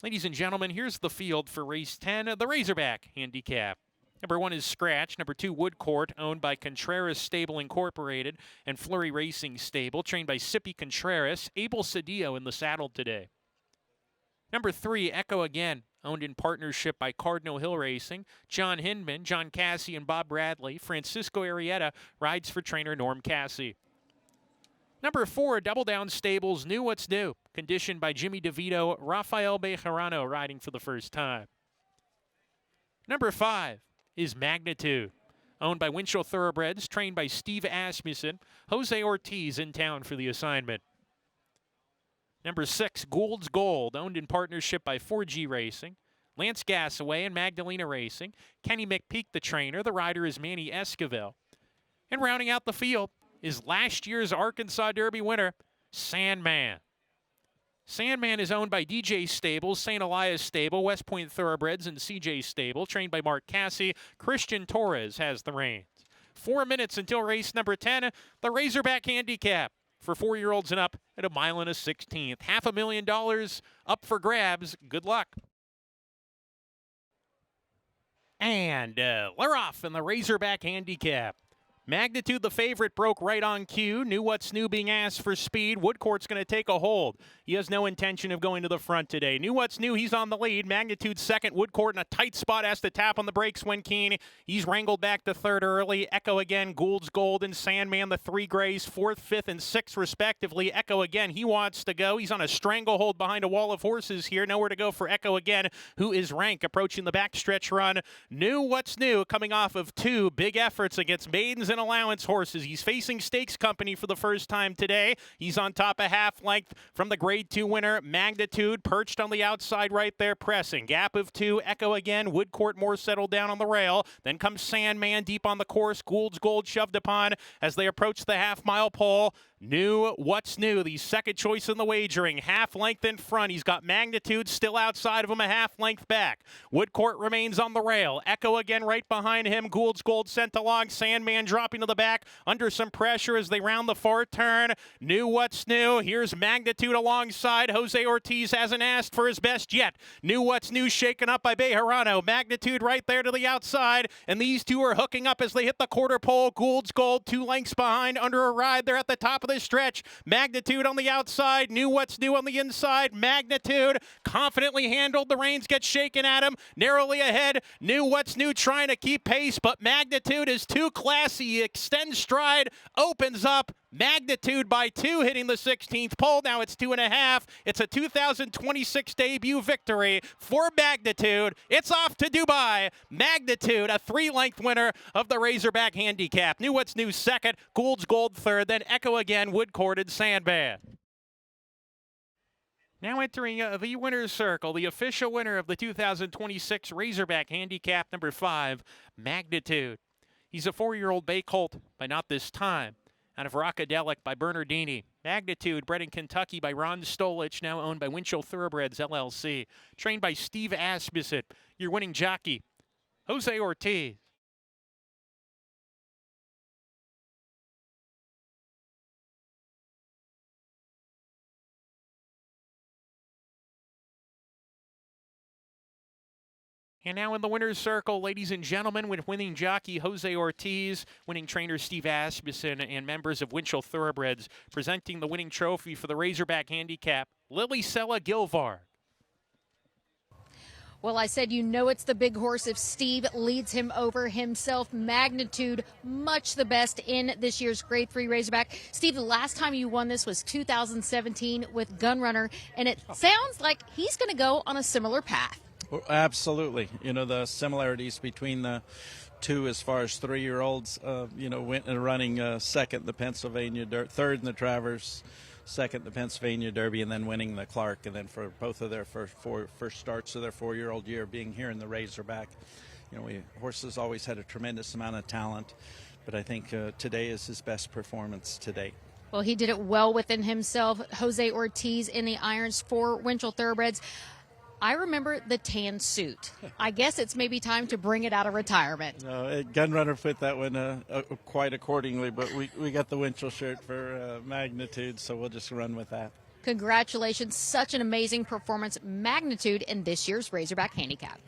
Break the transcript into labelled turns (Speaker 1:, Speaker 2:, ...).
Speaker 1: Ladies and gentlemen, here's the field for race 10, the Razorback Handicap. Number 1 is Scratch. Number 2, Woodcourt, owned by Contreras Stable Incorporated and Flurry Racing Stable, trained by Sippy Contreras. Abel Cedillo in the saddle today. Number 3, Echo Again, owned in partnership by Cardinal Hill Racing. John Hindman, John Cassie, and Bob Bradley. Francisco Arrieta rides for trainer Norm Cassie. Number 4, Double Down Stables, New What's New, conditioned by Jimmy DeVito, Rafael Bejarano riding for the first time. Number 5 is Magnitude, owned by Winchell Thoroughbreds, trained by Steve Asmussen. Jose Ortiz in town for the assignment. Number 6, Gould's Gold, owned in partnership by 4G Racing, Lance Gasaway and Magdalena Racing. Kenny McPeak, the trainer. The rider is Manny Esquivel. And rounding out the field is last year's Arkansas Derby winner, Sandman. Sandman is owned by DJ Stables, St. Elias Stable, West Point Thoroughbreds, and CJ Stable, trained by Mark Cassie. Christian Torres has the reins. 4 minutes until race number 10, the Razorback Handicap for 4-year-olds and up at 1 1/16. $500,000 up for grabs. Good luck. And we're off in the Razorback Handicap. Magnitude, the favorite, broke right on cue. Knew What's New being asked for speed. Woodcourt's going to take a hold. He has no intention of going to the front today. Knew What's New, he's on the lead. Magnitude second. Woodcourt in a tight spot, has to tap on the brakes when keen. He's wrangled back to third early. Echo Again, Gould's Gold, and Sandman, the 3 grays, 4th, 5th, and 6th respectively. Echo Again, he wants to go. He's on a stranglehold behind a wall of horses here. Nowhere to go for Echo Again, who is ranked, approaching the backstretch run. Knew What's New, coming off of 2 big efforts against maidens and allowance horses. He's facing Stakes Company for the first time today. He's on top a half length from the Grade 2 winner, Magnitude, perched on the outside right there, pressing. Gap of 2, Echo Again, Woodcourt more settled down on the rail. Then comes Sandman deep on the course. Gould's Gold shoved upon as they approach the half-mile pole. Knew What's New, the second choice in the wagering. Half length in front. He's got Magnitude still outside of him, a half length back. Woodcourt remains on the rail. Echo Again right behind him. Gould's Gold sent along. Sandman dropping to the back under some pressure as they round the far turn. Knew What's New. Here's Magnitude alongside. Jose Ortiz hasn't asked for his best yet. Knew What's New shaken up by Bejarano. Magnitude right there to the outside. And these two are hooking up as they hit the quarter pole. Gould's Gold 2 lengths behind under a ride. They're at the top of this stretch. Magnitude on the outside. Knew What's New on the inside. Magnitude confidently handled. The reins get shaken at him. Narrowly ahead. Knew What's New trying to keep pace, but Magnitude is too classy. He extends stride, opens up. Magnitude by 2, hitting the 16th pole. Now it's 2.5. It's a 2026 debut victory for Magnitude. It's off to Dubai. Magnitude, a 3-length winner of the Razorback Handicap. Knew What's New second, Gould's Gold third, then Echo Again, Woodcourt, and Sandman. Now entering the winner's circle, the official winner of the 2026 Razorback Handicap, number 5, Magnitude. He's a 4-year-old bay colt, but not this time. Out of Rockadelic by Bernardini. Magnitude, bred in Kentucky by Ron Stolich, now owned by Winchell Thoroughbreds, LLC. Trained by Steve Asmussen. Your winning jockey, Jose Ortiz. And now in the winner's circle, ladies and gentlemen, with winning jockey Jose Ortiz, winning trainer Steve Asmussen, and members of Winchell Thoroughbreds, presenting the winning trophy for the Razorback Handicap, Lily Sella Gilvard.
Speaker 2: Well, I said, you know, it's the big horse if Steve leads him over himself. Magnitude, much the best in this year's Grade 3 Razorback. Steve, the last time you won this was 2017 with Gunrunner, and it sounds like he's going to go on a similar path.
Speaker 3: Well, absolutely. You know, the similarities between the two as far as 3-year-olds, went running second in the Pennsylvania third in the Travers, second in the Pennsylvania Derby, and then winning the Clark. And then for both of their first starts of their 4-year-old year being here in the Razorback, horses always had a tremendous amount of talent, but I think today is his best performance to date.
Speaker 2: Well, he did it well within himself. Jose Ortiz in the irons for Winchell Thoroughbreds. I remember the tan suit. I guess it's maybe time to bring it out of retirement.
Speaker 3: No, Gunrunner fit that one quite accordingly, but we got the Winchell shirt for Magnitude, so we'll just run with that.
Speaker 2: Congratulations. Such an amazing performance. Magnitude in this year's Razorback Handicap.